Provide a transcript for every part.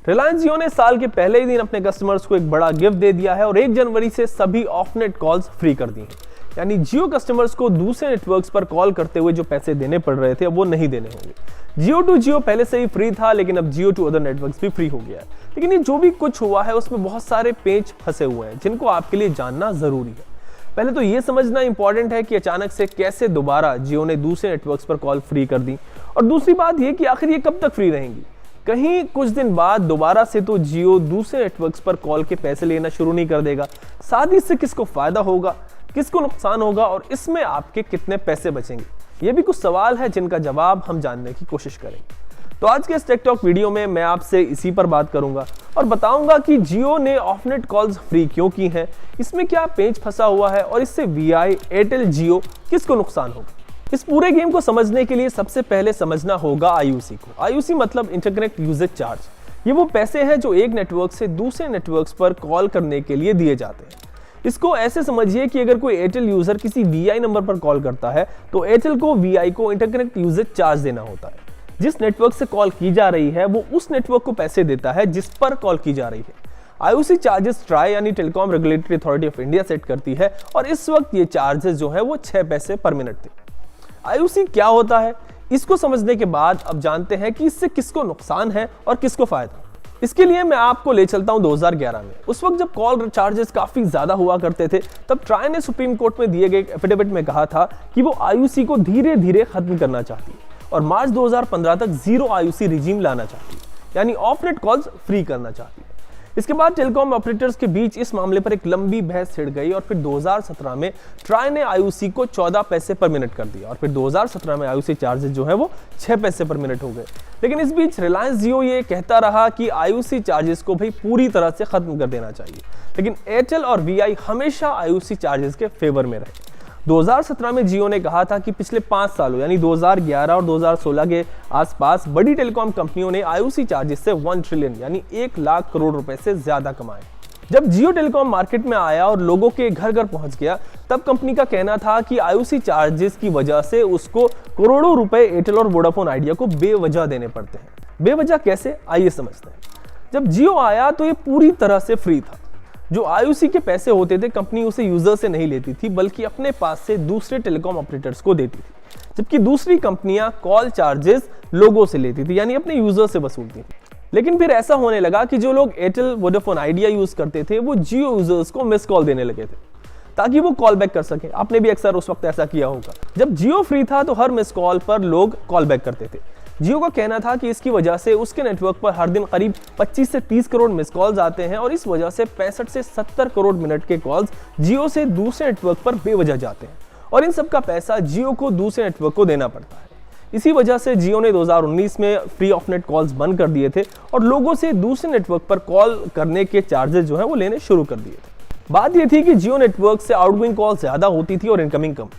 रिलायंस जियो ने साल के पहले ही दिन अपने कस्टमर्स को एक बड़ा गिफ्ट दे दिया है और 1 जनवरी से सभी ऑफ नेट कॉल्स फ्री कर दी हैं। यानी जियो कस्टमर्स को दूसरे नेटवर्क्स पर कॉल करते हुए जो पैसे देने पड़ रहे थे अब वो नहीं देने होंगे। जियो टू जियो पहले से ही फ्री था, लेकिन अब जियो टू अदर नेटवर्क्स भी फ्री हो गया है। लेकिन ये जो भी कुछ हुआ है उसमें बहुत सारे पेच फंसे हुए हैं जिनको आपके लिए जानना जरूरी है। पहले तो ये समझना इंपॉर्टेंट है कि अचानक से कैसे दोबारा जियो ने दूसरे नेटवर्क्स पर कॉल फ्री कर दी, और दूसरी बात ये कि आखिर ये कब तक फ्री रहेंगी। कहीं कुछ दिन बाद दोबारा से तो जियो दूसरे नेटवर्क्स पर कॉल के पैसे लेना शुरू नहीं कर देगा। साथ ही इससे किसको फायदा होगा, किसको नुकसान होगा और इसमें आपके कितने पैसे बचेंगे, ये भी कुछ सवाल है जिनका जवाब हम जानने की कोशिश करेंगे। तो आज के इस टेक टॉक वीडियो में मैं आपसे इसी पर बात करूंगा और बताऊंगा कि जियो ने ऑफ नेट कॉल्स फ्री क्यों की हैं, इसमें क्या पेच फंसा हुआ है और इससे वीआई, एयरटेल, जियो किसको नुकसान होगा। इस पूरे गेम को समझने के लिए सबसे पहले समझना होगा आईयूसी को। आईयूसी मतलब इंटरकनेक्ट यूजेज चार्ज। ये वो पैसे हैं जो एक नेटवर्क से दूसरे नेटवर्क्स पर कॉल करने के लिए दिए जाते हैं। इसको ऐसे समझिए कि अगर कोई एयरटेल यूजर किसी वीआई नंबर पर कॉल करता है तो एयरटेल को वीआई को इंटरकनेक्ट यूजेज चार्ज देना होता है। जिस नेटवर्क से कॉल की जा रही है वो उस नेटवर्क को पैसे देता है जिस पर कॉल की जा रही है। आईयूसी चार्जेस ट्राई यानी telecom regulatory authority of India set करती है और इस वक्त ये चार्जेस जो है वो 6 पैसे पर मिनट थे। आईयूसी क्या होता है, इसको समझने के बाद अब जानते हैं कि इससे किसको नुकसान है और किसको फायदा। इसके लिए मैं आपको ले चलता हूं 2011 में। उस वक्त जब कॉल चार्जेस काफी ज्यादा हुआ करते थे तब ट्राई ने सुप्रीम कोर्ट में दिए गए एफिडेविट में कहा था कि वो आईयूसी को धीरे धीरे खत्म करना चाहती है और मार्च 2015 तक जीरो आईयूसी रिजीम लाना चाहती है, यानी ऑफ नेट कॉल्स फ्री करना चाहती है। इसके बाद टेलीकॉम ऑपरेटर्स के बीच इस मामले पर एक लंबी बहस छिड़ गई और फिर 2017 में ट्राई ने आईयूसी को 14 पैसे पर मिनट कर दिया और फिर 2017 में आईयूसी चार्जेस जो है वो 6 पैसे पर मिनट हो गए। लेकिन इस बीच रिलायंस जियो ये कहता रहा कि आईयूसी चार्जेस को भाई पूरी तरह से खत्म कर देना चाहिए, लेकिन एयरटेल और वीआई हमेशा आईयूसी चार्जेस के फेवर में रहे। 2017 में जियो ने कहा था कि पिछले 5 सालों यानी 2011 और 2016 के आसपास बड़ी टेलीकॉम कंपनियों ने आईयूसी चार्जेस से 1 ट्रिलियन यानी 1 लाख करोड़ रुपए से ज्यादा कमाए। जब जियो टेलीकॉम मार्केट में आया और लोगों के घर घर पहुंच गया तब कंपनी का कहना था कि आईयूसी चार्जेस की वजह से उसको करोड़ों रुपए एयरटेल और वोडाफोन आइडिया को बेवजह देने पड़ते हैं। बेवजह कैसे, आइए समझते हैं। जब जियो आया तो ये पूरी तरह से फ्री था। जो आईयूसी के पैसे होते थे कंपनी उसे यूजर से नहीं लेती थी बल्कि अपने पास से दूसरे टेलीकॉम ऑपरेटर्स को देती थी, जबकि दूसरी कंपनियां कॉल चार्जेस लोगों से लेती थी यानी अपने यूजर से वसूलती थी। लेकिन फिर ऐसा होने लगा कि जो लोग एयरटेल, वोडाफोन आइडिया यूज करते थे वो जियो यूजर्स को मिस कॉल देने लगे थे ताकि वो कॉल बैक कर सके। आपने भी अक्सर उस वक्त ऐसा किया होगा। जब जियो फ्री था तो हर मिस कॉल पर लोग कॉल बैक करते थे। जियो का कहना था कि इसकी वजह से उसके नेटवर्क पर हर दिन करीब 25 से 30 करोड़ मिस कॉल्स आते हैं और इस वजह से 65 से 70 करोड़ मिनट के कॉल्स जियो से दूसरे नेटवर्क पर बेवजह जाते हैं और इन सब का पैसा जियो को दूसरे नेटवर्क को देना पड़ता है। इसी वजह से जियो ने 2019 में फ्री ऑफ नेट कॉल्स बंद कर दिए थे और लोगों से दूसरे नेटवर्क पर कॉल करने के चार्जेस जो है वो लेने शुरू कर दिए थे। बात यह थी कि जियो नेटवर्क से आउटगोइंग कॉल्स ज्यादा होती थी और इनकमिंग कम,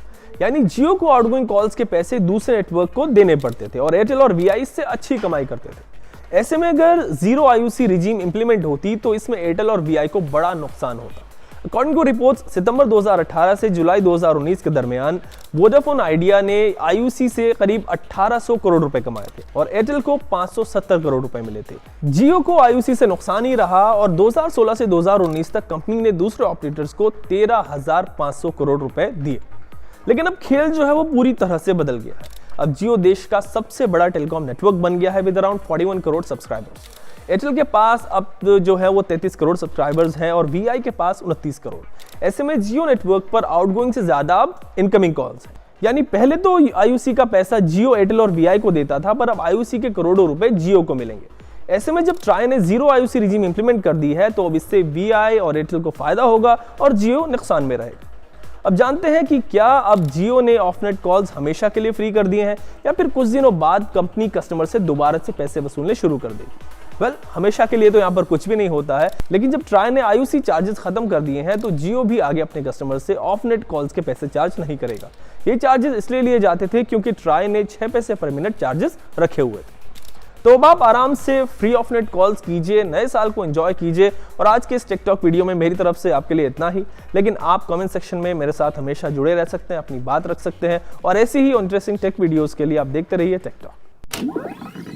यानी जियो को आउटगोइंग कॉल्स के पैसे दूसरे नेटवर्क को देने पड़ते थे और एयरटेल और वीआई से अच्छी कमाई करते थे। ऐसे में अगर जीरो आईयूसी रिजीम इंप्लीमेंट होती तो इसमें एयरटेल और वीआई को बड़ा नुकसान होता। अकॉर्डिंग टू रिपोर्ट्स सितंबर 2018 से जुलाई 2019 के दरमियान वोडाफोन आइडिया ने आईयूसी से करीब 1800 करोड़ रुपए कमाए थे और एयरटेल को 570 करोड़ रुपए मिले थे। जियो को आईयूसी से नुकसान ही रहा और 2016 से 2019 तक कंपनी ने दूसरे ऑपरेटर्स को 13,500 करोड़ रुपए दिए। लेकिन अब खेल जो है वो पूरी तरह से बदल गया है। अब जियो देश का सबसे बड़ा टेलीकॉम नेटवर्क बन गया है with around 41 crore subscribers. Airtel के पास अब जो है वो 33 करोड़ सब्सक्राइबर्स हैं और वीआई के पास 29 करोड़। ऐसे में जियो नेटवर्क पर आउटगोइंग से ज्यादा अब इनकमिंग कॉल्स हैं। यानी पहले तो आईयूसी का पैसा जियो, एयरटेल और वीआई को देता था, पर अब आईयूसी के करोड़ों रुपए जियो को मिलेंगे। ऐसे में जब ट्राई ने जीरो आईयूसी रिजीम इंप्लीमेंट कर दी है तो अब इससे वीआई और एयरटेल को फायदा होगा और जियो नुकसान में रहेगा। अब जानते हैं कि क्या अब जियो ने ऑफ नेट कॉल्स हमेशा के लिए फ्री कर दिए हैं या फिर कुछ दिनों बाद कंपनी कस्टमर से दोबारा से पैसे वसूलने शुरू कर देगी। हमेशा के लिए तो यहाँ पर कुछ भी नहीं होता है, लेकिन जब ट्राई ने आईयूसी चार्जेस खत्म कर दिए हैं तो जियो भी आगे अपने कस्टमर से ऑफ नेट कॉल्स के पैसे चार्ज नहीं करेगा। ये चार्जेस इसलिए लिए जाते थे क्योंकि ट्राई ने 6 पैसे पर मिनट चार्जेस रखे हुए थे। तो अब आप आराम से फ्री ऑफ नेट कॉल्स कीजिए, नए साल को एंजॉय कीजिए। और आज के इस टेकटॉक वीडियो में मेरी तरफ से आपके लिए इतना ही, लेकिन आप कमेंट सेक्शन में मेरे साथ हमेशा जुड़े रह सकते हैं, अपनी बात रख सकते हैं और ऐसी ही इंटरेस्टिंग टेक वीडियोस के लिए आप देखते रहिए टेकटॉक।